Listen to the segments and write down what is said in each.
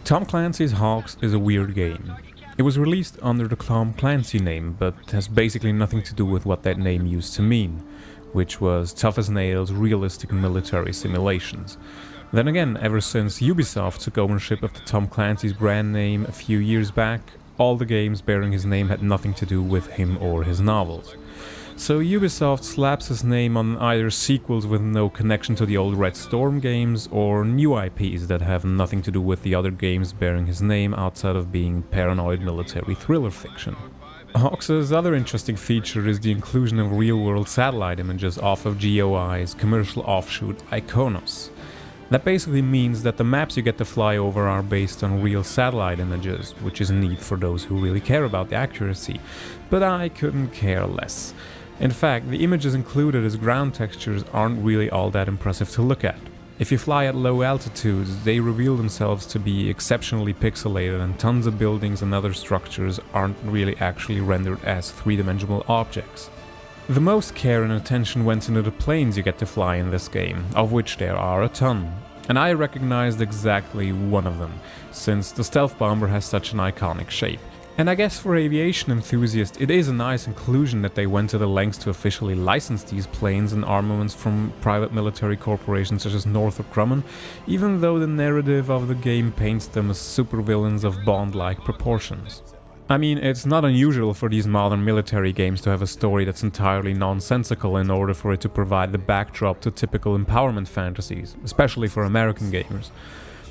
Tom Clancy's H.A.W.X is a weird game. It was released under the Tom Clancy name, but has basically nothing to do with what that name used to mean, which was tough as nails, realistic military simulations. Then again, ever since Ubisoft took ownership of the Tom Clancy's brand name a few years back, all the games bearing his name had nothing to do with him or his novels. So Ubisoft slaps his name on either sequels with no connection to the old Red Storm games, or new IPs that have nothing to do with the other games bearing his name outside of being paranoid military thriller fiction. H.A.W.X's other interesting feature is the inclusion of real-world satellite images off of GOI's commercial offshoot Iconos. That basically means that the maps you get to fly over are based on real satellite images, which is neat for those who really care about the accuracy, but I couldn't care less. In fact, the images included as ground textures aren't really all that impressive to look at. If you fly at low altitudes, they reveal themselves to be exceptionally pixelated, and tons of buildings and other structures aren't really actually rendered as three-dimensional objects. The most care and attention went into the planes you get to fly in this game, of which there are a ton. And I recognized exactly one of them, since the stealth bomber has such an iconic shape. And I guess for aviation enthusiasts, it is a nice inclusion that they went to the lengths to officially license these planes and armaments from private military corporations such as Northrop Grumman, even though the narrative of the game paints them as supervillains of Bond-like proportions. I mean, it's not unusual for these modern military games to have a story that's entirely nonsensical in order for it to provide the backdrop to typical empowerment fantasies, especially for American gamers.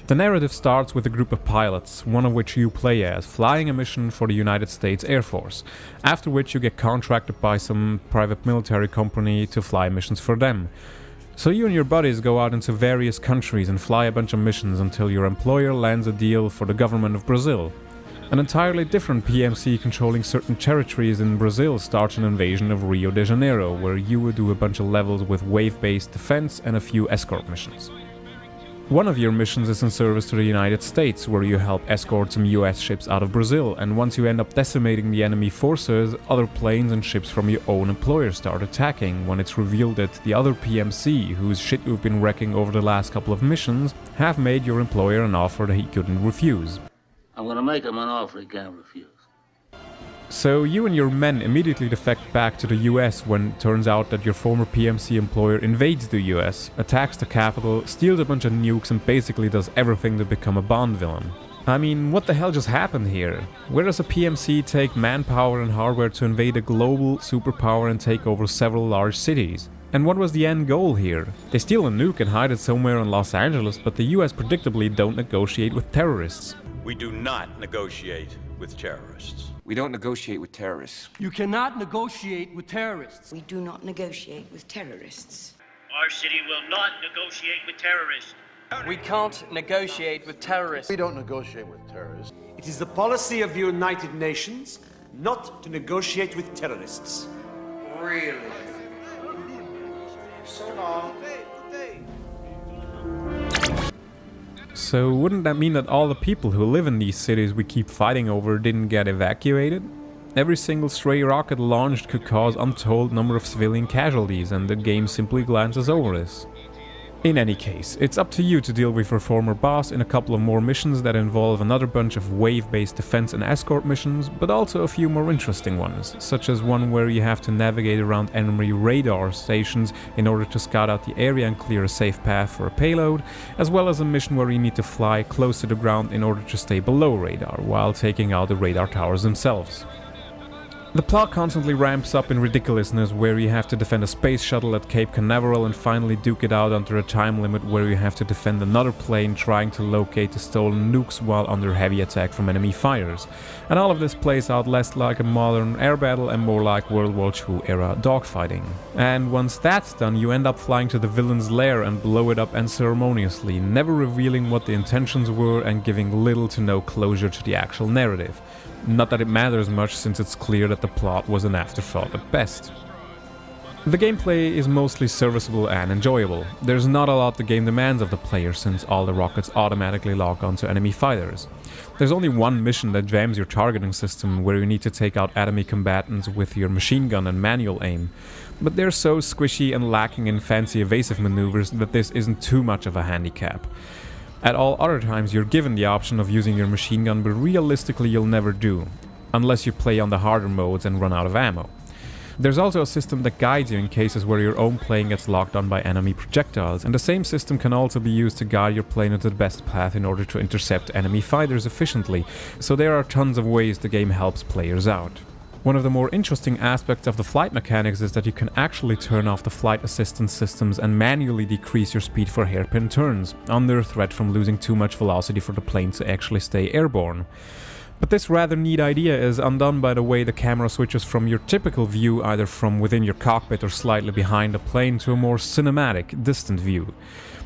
The narrative starts with a group of pilots, one of which you play as, flying a mission for the United States Air Force, after which you get contracted by some private military company to fly missions for them. So you and your buddies go out into various countries and fly a bunch of missions until your employer lands a deal for the government of Brazil. An entirely different PMC controlling certain territories in Brazil starts an invasion of Rio de Janeiro, where you would do a bunch of levels with wave-based defense and a few escort missions. One of your missions is in service to the United States, where you help escort some US ships out of Brazil, and once you end up decimating the enemy forces, other planes and ships from your own employer start attacking, when it's revealed that the other PMC, whose shit you've been wrecking over the last couple of missions, have made your employer an offer that he couldn't refuse. I'm gonna make him an offer he can't refuse. So you and your men immediately defect back to the US when it turns out that your former PMC employer invades the US, attacks the capital, steals a bunch of nukes, and basically does everything to become a Bond villain. I mean, what the hell just happened here? Where does a PMC take manpower and hardware to invade a global superpower and take over several large cities? And what was the end goal here? They steal a nuke and hide it somewhere in Los Angeles, but the US predictably don't negotiate with terrorists. We do not negotiate with terrorists. We don't negotiate with terrorists. You cannot negotiate with terrorists. We do not negotiate with terrorists. Our city will not negotiate with terrorists. We can't negotiate with terrorists. We don't negotiate with terrorists. It is the policy of the United Nations not to negotiate with terrorists. Really? So long. So wouldn't that mean that all the people who live in these cities we keep fighting over didn't get evacuated? Every single stray rocket launched could cause untold number of civilian casualties, and the game simply glances over this. In any case, it's up to you to deal with your former boss in a couple of more missions that involve another bunch of wave-based defense and escort missions, but also a few more interesting ones, such as one where you have to navigate around enemy radar stations in order to scout out the area and clear a safe path for a payload, as well as a mission where you need to fly close to the ground in order to stay below radar, while taking out the radar towers themselves. The plot constantly ramps up in ridiculousness, where you have to defend a space shuttle at Cape Canaveral and finally duke it out under a time limit where you have to defend another plane trying to locate the stolen nukes while under heavy attack from enemy fighters. And all of this plays out less like a modern air battle and more like World War II era dogfighting. And once that's done, you end up flying to the villain's lair and blow it up unceremoniously, never revealing what the intentions were and giving little to no closure to the actual narrative. Not that it matters much, since it's clear that the plot was an afterthought at best. The gameplay is mostly serviceable and enjoyable. There's not a lot the game demands of the player, since all the rockets automatically lock onto enemy fighters. There's only one mission that jams your targeting system, where you need to take out enemy combatants with your machine gun and manual aim. But they're so squishy and lacking in fancy evasive maneuvers that this isn't too much of a handicap. At all other times you're given the option of using your machine gun, but realistically you'll never do, unless you play on the harder modes and run out of ammo. There's also a system that guides you in cases where your own plane gets locked on by enemy projectiles, and the same system can also be used to guide your plane into the best path in order to intercept enemy fighters efficiently, so there are tons of ways the game helps players out. One of the more interesting aspects of the flight mechanics is that you can actually turn off the flight assistance systems and manually decrease your speed for hairpin turns, under threat from losing too much velocity for the plane to actually stay airborne. But this rather neat idea is undone by the way the camera switches from your typical view, either from within your cockpit or slightly behind the plane, to a more cinematic, distant view.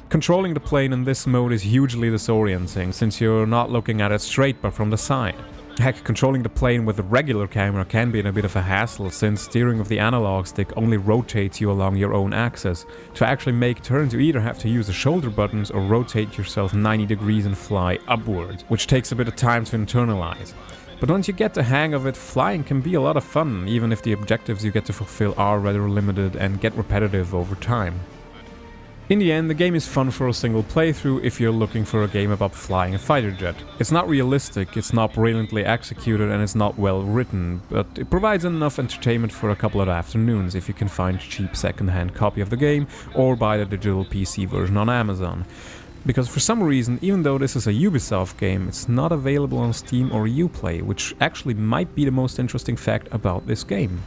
Controlling the plane in this mode is hugely disorienting, since you're not looking at it straight but from the side. Heck, controlling the plane with a regular camera can be a bit of a hassle, since steering with the analog stick only rotates you along your own axis. To actually make turns, you either have to use the shoulder buttons or rotate yourself 90 degrees and fly upwards, which takes a bit of time to internalize. But once you get the hang of it, flying can be a lot of fun, even if the objectives you get to fulfill are rather limited and get repetitive over time. In the end, the game is fun for a single playthrough if you're looking for a game about flying a fighter jet. It's not realistic, it's not brilliantly executed, and it's not well written, but it provides enough entertainment for a couple of afternoons if you can find a cheap second-hand copy of the game or buy the digital PC version on Amazon. Because for some reason, even though this is a Ubisoft game, it's not available on Steam or Uplay, which actually might be the most interesting fact about this game.